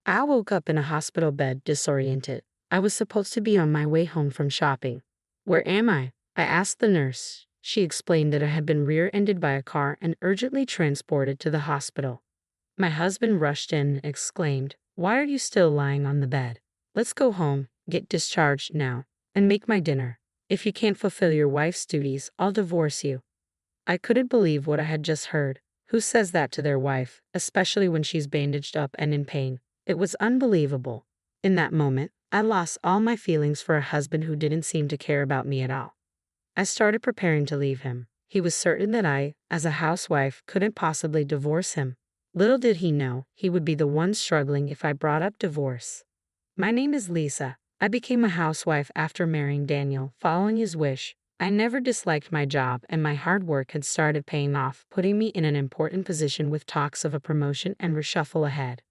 I woke up in a hospital bed, disoriented. I was supposed to be on my way home from shopping. Where am I? I asked the nurse. She explained that I had been rear-ended by a car and urgently transported to the hospital. My husband rushed in and exclaimed, "Why are you still lying on the bed? Let's go home, get discharged now, and make my dinner. If you can't fulfill your wife's duties, I'll divorce you." I couldn't believe what I had just heard. Who says that to their wife, especially when she's bandaged up and in pain? It was unbelievable. In that moment, I lost all my feelings for a husband who didn't seem to care about me at all. I started preparing to leave him. He was certain that I, as a housewife, couldn't possibly divorce him. Little did he know, he would be the one struggling if I brought up divorce. My name is Lisa. I became a housewife after marrying Daniel, following his wish. I never disliked my job, and my hard work had started paying off, putting me in an important position with talks of a promotion and reshuffle ahead.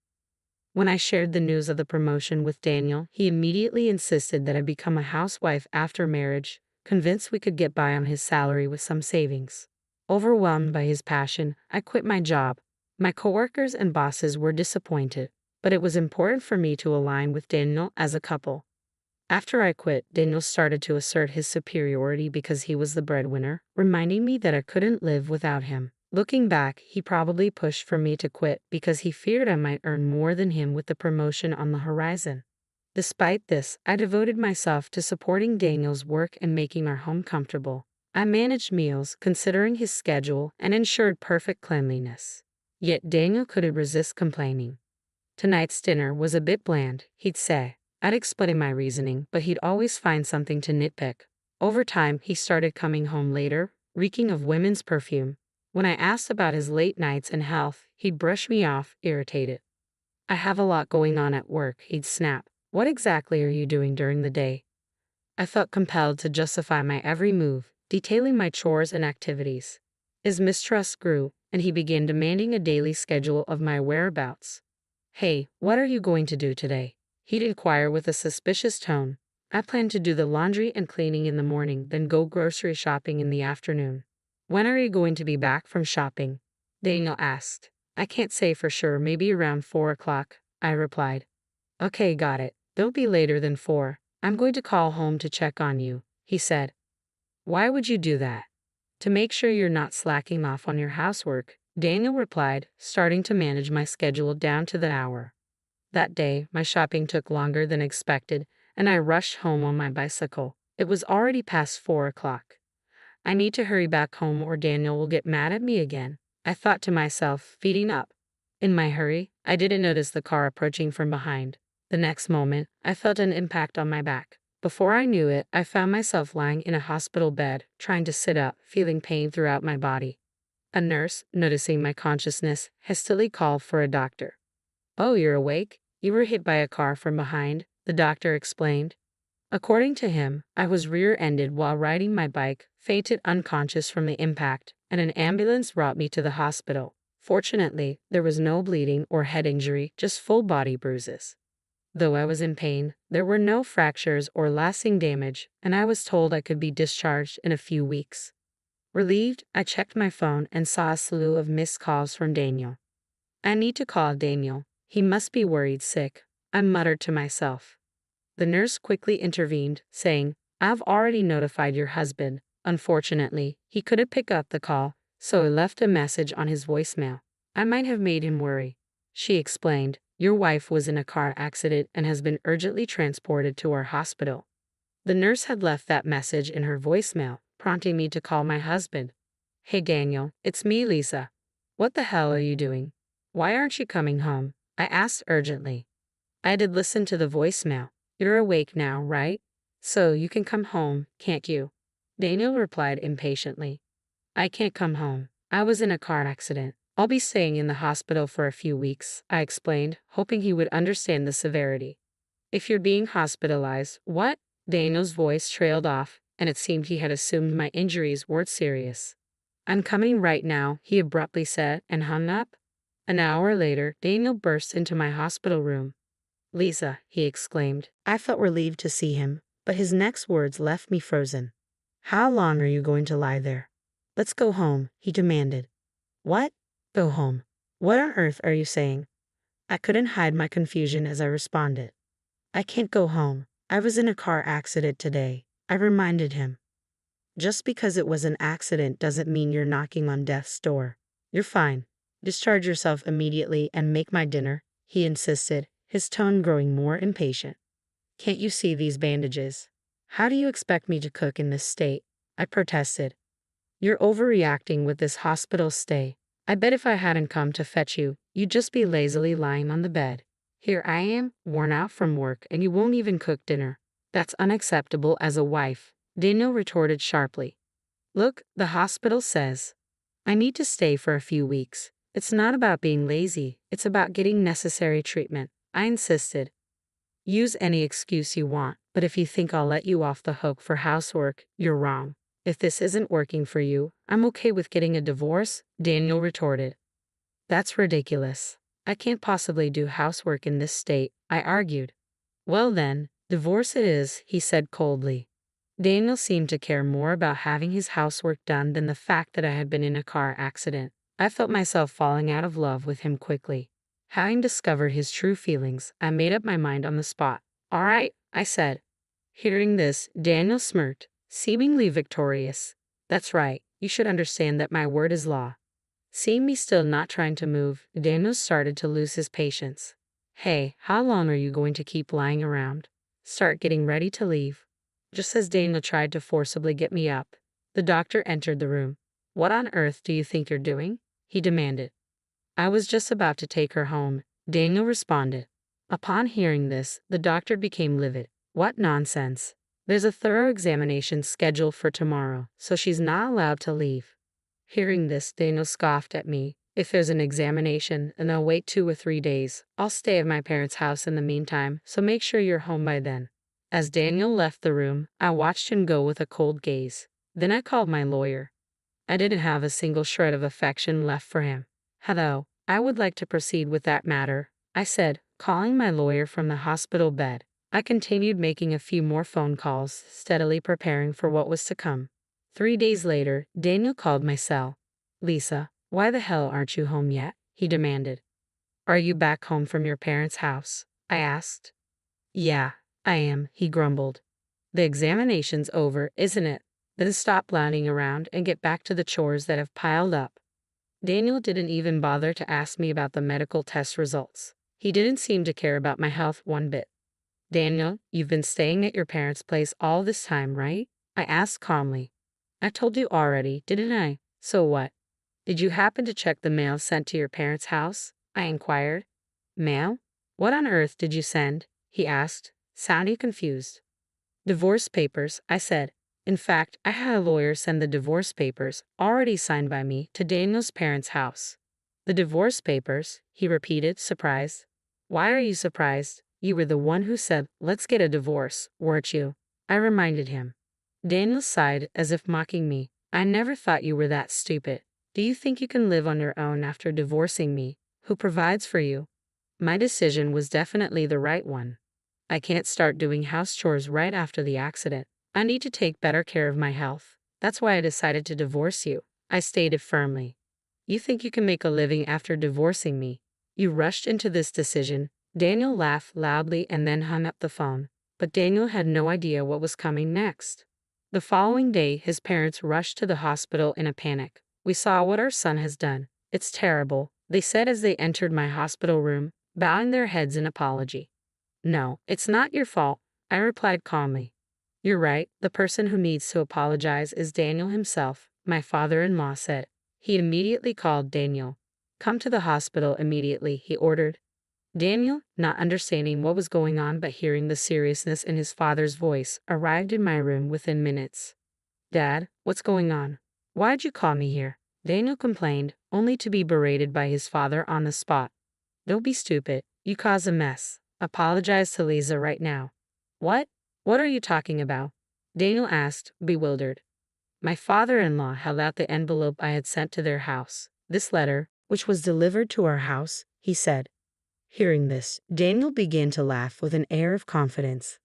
When I shared the news of the promotion with Daniel, he immediately insisted that I become a housewife after marriage, convinced we could get by on his salary with some savings. Overwhelmed by his passion, I quit my job. My coworkers and bosses were disappointed, but it was important for me to align with Daniel as a couple. After I quit, Daniel started to assert his superiority because he was the breadwinner, reminding me that I couldn't live without him. Looking back, he probably pushed for me to quit because he feared I might earn more than him with the promotion on the horizon. Despite this, I devoted myself to supporting Daniel's work and making our home comfortable. I managed meals, considering his schedule, and ensured perfect cleanliness. Yet Daniel couldn't resist complaining. Tonight's dinner was a bit bland, he'd say. I'd explain my reasoning, but he'd always find something to nitpick. Over time, he started coming home later, reeking of women's perfume. When I asked about his late nights and health, he'd brush me off, irritated. "I have a lot going on at work," he'd snap. "What exactly are you doing during the day?" I felt compelled to justify my every move, detailing my chores and activities. His mistrust grew, and he began demanding a daily schedule of my whereabouts. "Hey, what are you going to do today?" he'd inquire with a suspicious tone. "I plan to do the laundry and cleaning in the morning, then go grocery shopping in the afternoon." "When are you going to be back from shopping?" Daniel asked. "I can't say for sure, maybe around 4 o'clock, I replied. "Okay, got it. Don't be later than 4. I'm going to call home to check on you," he said. "Why would you do that?" "To make sure you're not slacking off on your housework," Daniel replied, starting to manage my schedule down to the hour. That day, my shopping took longer than expected, and I rushed home on my bicycle. It was already past 4 o'clock. I need to hurry back home or Daniel will get mad at me again, I thought to myself, feeding up. In my hurry, I didn't notice the car approaching from behind. The next moment, I felt an impact on my back. Before I knew it, I found myself lying in a hospital bed, trying to sit up, feeling pain throughout my body. A nurse, noticing my consciousness, hastily called for a doctor. "Oh, you're awake? You were hit by a car from behind," the doctor explained. According to him, I was rear-ended while riding my bike, fainted unconscious from the impact, and an ambulance brought me to the hospital. Fortunately, there was no bleeding or head injury, just full body bruises. Though I was in pain, there were no fractures or lasting damage, and I was told I could be discharged in a few weeks. Relieved, I checked my phone and saw a slew of missed calls from Daniel. "I need to call Daniel. He must be worried sick," I muttered to myself. The nurse quickly intervened, saying, "I've already notified your husband." Unfortunately, he couldn't pick up the call, so I left a message on his voicemail. "I might have made him worry," she explained. "Your wife was in a car accident and has been urgently transported to our hospital." The nurse had left that message in her voicemail, prompting me to call my husband. "Hey Daniel, it's me, Lisa. What the hell are you doing? Why aren't you coming home?" I asked urgently. I did listen to the voicemail. "You're awake now, right? So you can come home, can't you?" Daniel replied impatiently. "I can't come home. I was in a car accident. I'll be staying in the hospital for a few weeks," I explained, hoping he would understand the severity. "If you're being hospitalized, what?" Daniel's voice trailed off, and it seemed he had assumed my injuries weren't serious. "I'm coming right now," he abruptly said, and hung up. An hour later, Daniel burst into my hospital room. "Lisa," he exclaimed. I felt relieved to see him, but his next words left me frozen. "How long are you going to lie there?" "Let's go home," he demanded. "What? Go home? What on earth are you saying?" I couldn't hide my confusion as I responded. I can't go home. I was in a car accident today, I reminded him. Just because it was an accident doesn't mean you're knocking on death's door. You're fine. Discharge yourself immediately and make my dinner, he insisted, his tone growing more impatient. Can't you see these bandages? How do you expect me to cook in this state? I protested. You're overreacting with this hospital stay. I bet if I hadn't come to fetch you, you'd just be lazily lying on the bed. Here I am, worn out from work, and you won't even cook dinner. That's unacceptable as a wife, Daniel retorted sharply. Look, the hospital says I need to stay for a few weeks. It's not about being lazy, it's about getting necessary treatment, I insisted. Use any excuse you want, but if you think I'll let you off the hook for housework, you're wrong. If this isn't working for you, I'm okay with getting a divorce, Daniel retorted. That's ridiculous. I can't possibly do housework in this state, I argued. Well then, divorce it is, he said coldly. Daniel seemed to care more about having his housework done than the fact that I had been in a car accident. I felt myself falling out of love with him quickly. Having discovered his true feelings, I made up my mind on the spot. All right, I said. Hearing this, Daniel smirked, seemingly victorious. That's right, you should understand that my word is law. Seeing me still not trying to move, Daniel started to lose his patience. Hey, how long are you going to keep lying around? Start getting ready to leave. Just as Daniel tried to forcibly get me up, the doctor entered the room. What on earth do you think you're doing? He demanded. I was just about to take her home, Daniel responded. Upon hearing this, the doctor became livid. What nonsense. There's a thorough examination scheduled for tomorrow, so she's not allowed to leave. Hearing this, Daniel scoffed at me. If there's an examination and I'll wait 2 or 3 days, I'll stay at my parents' house in the meantime, so make sure you're home by then. As Daniel left the room, I watched him go with a cold gaze. Then I called my lawyer. I didn't have a single shred of affection left for him. Hello, I would like to proceed with that matter, I said, calling my lawyer from the hospital bed. I continued making a few more phone calls, steadily preparing for what was to come. 3 days later, Daniel called my cell. Lisa, why the hell aren't you home yet? He demanded. Are you back home from your parents' house? I asked. Yeah, I am, he grumbled. The examination's over, isn't it? Then stop lounging around and get back to the chores that have piled up. Daniel didn't even bother to ask me about the medical test results. He didn't seem to care about my health one bit. Daniel, you've been staying at your parents' place all this time, right? I asked calmly. I told you already, didn't I? So what? Did you happen to check the mail sent to your parents' house? I inquired. Mail? What on earth did you send? He asked, sounding confused. Divorce papers, I said. In fact, I had a lawyer send the divorce papers, already signed by me, to Daniel's parents' house. The divorce papers, he repeated, surprised. Why are you surprised? You were the one who said, let's get a divorce, weren't you? I reminded him. Daniel sighed as if mocking me. I never thought you were that stupid. Do you think you can live on your own after divorcing me? Who provides for you? My decision was definitely the right one. I can't start doing house chores right after the accident. I need to take better care of my health. That's why I decided to divorce you, I stated firmly. You think you can make a living after divorcing me? You rushed into this decision. Daniel laughed loudly and then hung up the phone. But Daniel had no idea what was coming next. The following day, his parents rushed to the hospital in a panic. We saw what our son has done. It's terrible, they said as they entered my hospital room, bowing their heads in apology. No, it's not your fault, I replied calmly. You're right, the person who needs to apologize is Daniel himself, my father-in-law said. He immediately called Daniel. Come to the hospital immediately, he ordered. Daniel, not understanding what was going on but hearing the seriousness in his father's voice, arrived in my room within minutes. Dad, what's going on? Why'd you call me here? Daniel complained, only to be berated by his father on the spot. Don't be stupid, you caused a mess. Apologize to Lisa right now. What? What are you talking about? Daniel asked, bewildered. My father-in-law held out the envelope I had sent to their house. This letter, which was delivered to our house, he said. Hearing this, Daniel began to laugh with an air of confidence.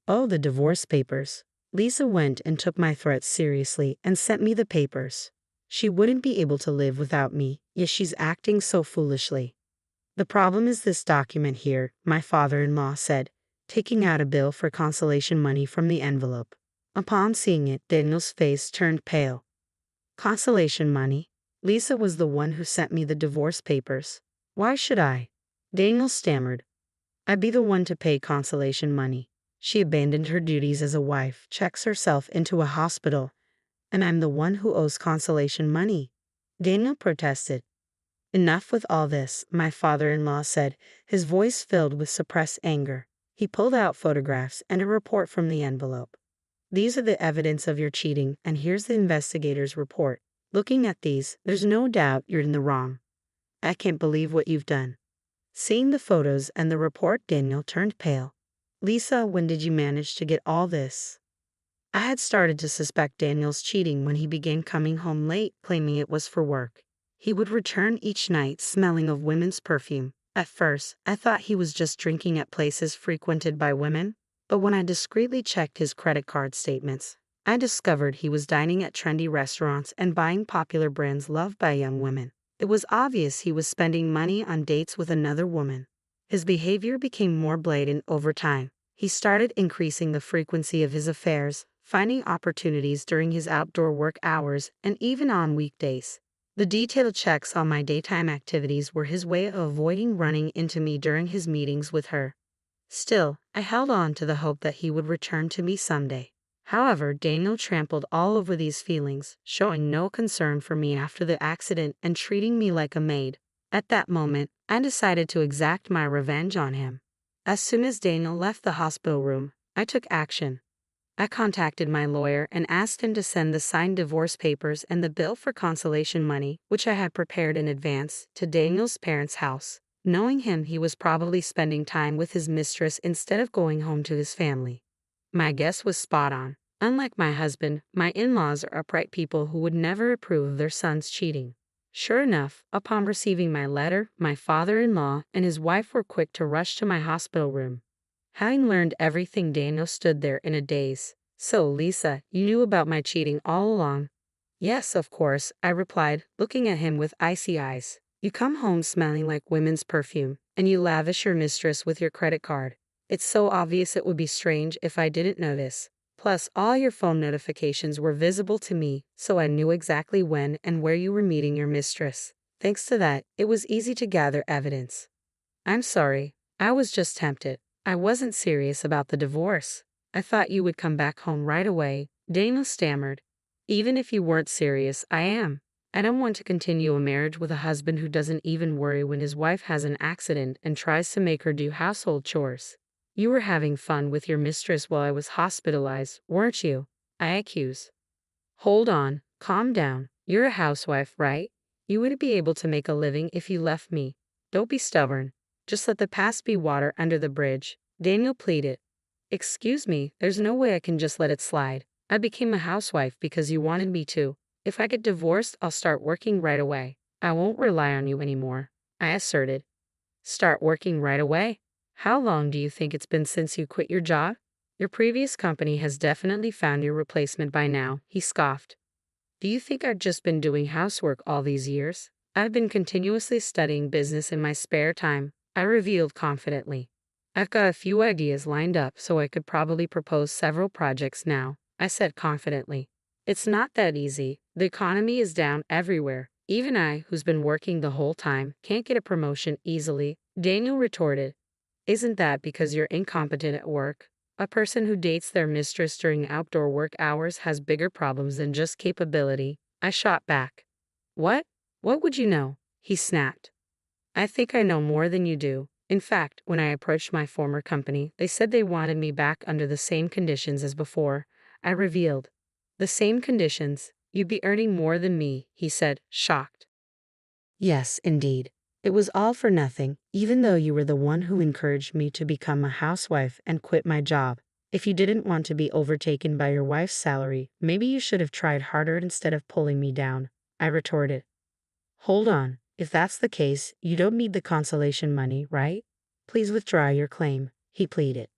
Oh, the divorce papers. Lisa went and took my threats seriously and sent me the papers. She wouldn't be able to live without me, yet she's acting so foolishly. The problem is this document here, my father-in-law said, taking out a bill for consolation money from the envelope. Upon seeing it, Daniel's face turned pale. Consolation money? Lisa was the one who sent me the divorce papers. Why should I? Daniel stammered. I'd be the one to pay consolation money. She abandoned her duties as a wife, checks herself into a hospital, and I'm the one who owes consolation money. Daniel protested. Enough with all this, my father-in-law said, his voice filled with suppressed anger. He pulled out photographs and a report from the envelope. These are the evidence of your cheating, and here's the investigator's report. Looking at these, there's no doubt you're in the wrong. I can't believe what you've done. Seeing the photos and the report, Daniel turned pale. Lisa, when did you manage to get all this? I had started to suspect Daniel's cheating when he began coming home late, claiming it was for work. He would return each night smelling of women's perfume. At first, I thought he was just drinking at places frequented by women, but when I discreetly checked his credit card statements, I discovered he was dining at trendy restaurants and buying popular brands loved by young women. It was obvious he was spending money on dates with another woman. His behavior became more blatant over time. He started increasing the frequency of his affairs, finding opportunities during his outdoor work hours and even on weekdays. The detailed checks on my daytime activities were his way of avoiding running into me during his meetings with her. Still, I held on to the hope that he would return to me someday. However, Daniel trampled all over these feelings, showing no concern for me after the accident and treating me like a maid. At that moment, I decided to exact my revenge on him. As soon as Daniel left the hospital room, I took action. I contacted my lawyer and asked him to send the signed divorce papers and the bill for consolation money, which I had prepared in advance, to Daniel's parents' house. Knowing him, he was probably spending time with his mistress instead of going home to his family. My guess was spot on. Unlike my husband, my in-laws are upright people who would never approve of their son's cheating. Sure enough, upon receiving my letter, my father-in-law and his wife were quick to rush to my hospital room. Having learned everything, Daniel stood there in a daze. So, Lisa, you knew about my cheating all along? Yes, of course, I replied, looking at him with icy eyes. You come home smelling like women's perfume, and you lavish your mistress with your credit card. It's so obvious it would be strange if I didn't notice. Plus, all your phone notifications were visible to me, so I knew exactly when and where you were meeting your mistress. Thanks to that, it was easy to gather evidence. I'm sorry, I was just tempted. I wasn't serious about the divorce. I thought you would come back home right away, Daniel stammered. Even if you weren't serious, I am. I don't want to continue a marriage with a husband who doesn't even worry when his wife has an accident and tries to make her do household chores. You were having fun with your mistress while I was hospitalized, weren't you? I accuse. Hold on, calm down. You're a housewife, right? You wouldn't be able to make a living if you left me. Don't be stubborn. Just let the past be water under the bridge, Daniel pleaded. Excuse me, there's no way I can just let it slide. I became a housewife because you wanted me to. If I get divorced, I'll start working right away. I won't rely on you anymore, I asserted. Start working right away? How long do you think it's been since you quit your job? Your previous company has definitely found your replacement by now, he scoffed. Do you think I've just been doing housework all these years? I've been continuously studying business in my spare time, I revealed confidently. I've got a few ideas lined up so I could probably propose several projects now, I said confidently. It's not that easy. The economy is down everywhere. Even I, who's been working the whole time, can't get a promotion easily, Daniel retorted. Isn't that because you're incompetent at work? A person who dates their mistress during outdoor work hours has bigger problems than just capability, I shot back. What? What would you know? He snapped. I think I know more than you do. In fact, when I approached my former company, they said they wanted me back under the same conditions as before, I revealed. The same conditions? You'd be earning more than me, he said, shocked. Yes, indeed. It was all for nothing, even though you were the one who encouraged me to become a housewife and quit my job. If you didn't want to be overtaken by your wife's salary, maybe you should have tried harder instead of pulling me down, I retorted. Hold on, if that's the case, you don't need the consolation money, right? Please withdraw your claim, he pleaded.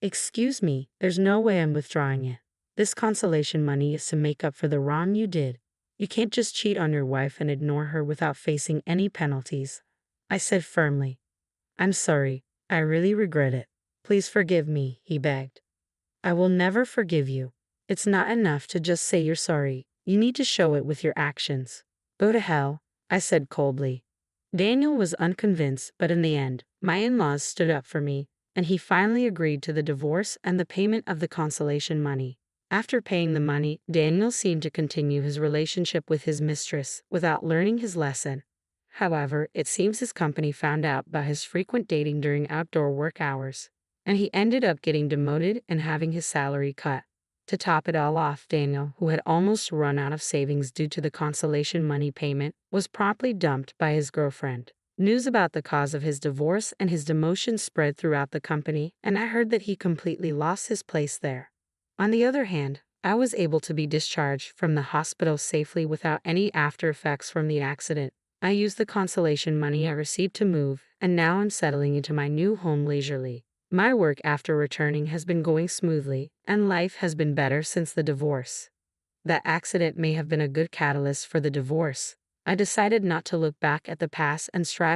Excuse me, there's no way I'm withdrawing it. This consolation money is to make up for the wrong you did. You can't just cheat on your wife and ignore her without facing any penalties. I said firmly. I'm sorry. I really regret it. Please forgive me, he begged. I will never forgive you. It's not enough to just say you're sorry. You need to show it with your actions. Go to hell, I said coldly. Daniel was unconvinced, but in the end, my in-laws stood up for me, and he finally agreed to the divorce and the payment of the consolation money. After paying the money, Daniel seemed to continue his relationship with his mistress without learning his lesson. However, it seems his company found out about his frequent dating during outdoor work hours, and he ended up getting demoted and having his salary cut. To top it all off, Daniel, who had almost run out of savings due to the consolation money payment, was promptly dumped by his girlfriend. News about the cause of his divorce and his demotion spread throughout the company, and I heard that he completely lost his place there. On the other hand, I was able to be discharged from the hospital safely without any after effects from the accident. I used the consolation money I received to move, and now I'm settling into my new home leisurely. My work after returning has been going smoothly, and life has been better since the divorce. That accident may have been a good catalyst for the divorce. I decided not to look back at the past and strive